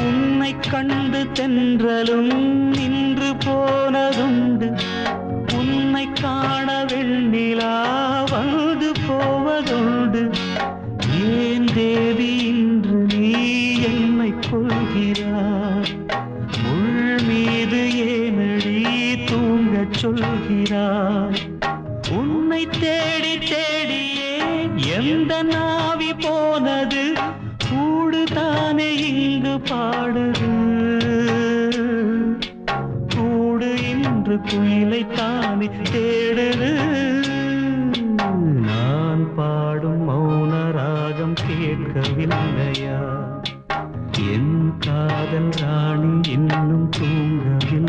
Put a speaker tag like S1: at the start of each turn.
S1: உன்னை கண்டு தென்றலும் நின்று போனதுண்டு. உன்னை காண வெண்ணிலா வந்து போவதுண்டு. ஏன் தேவி இன்று நீ என்னை கொள்கிறாய்? முள் மீது ஏனடி தூங்கச் சொல்கிறாய்? உன்னை தேடி தேடியே எந்த நாவி போனது? கூடுதானே இங்கு பாடுது. கூடு இன்று குயிலைத்தானே தேடுது. நான் பாடும் மௌன ராகம் கேட்கவில்லையா? என் காதல் ராணி இன்னும் தூங்கவில்லை.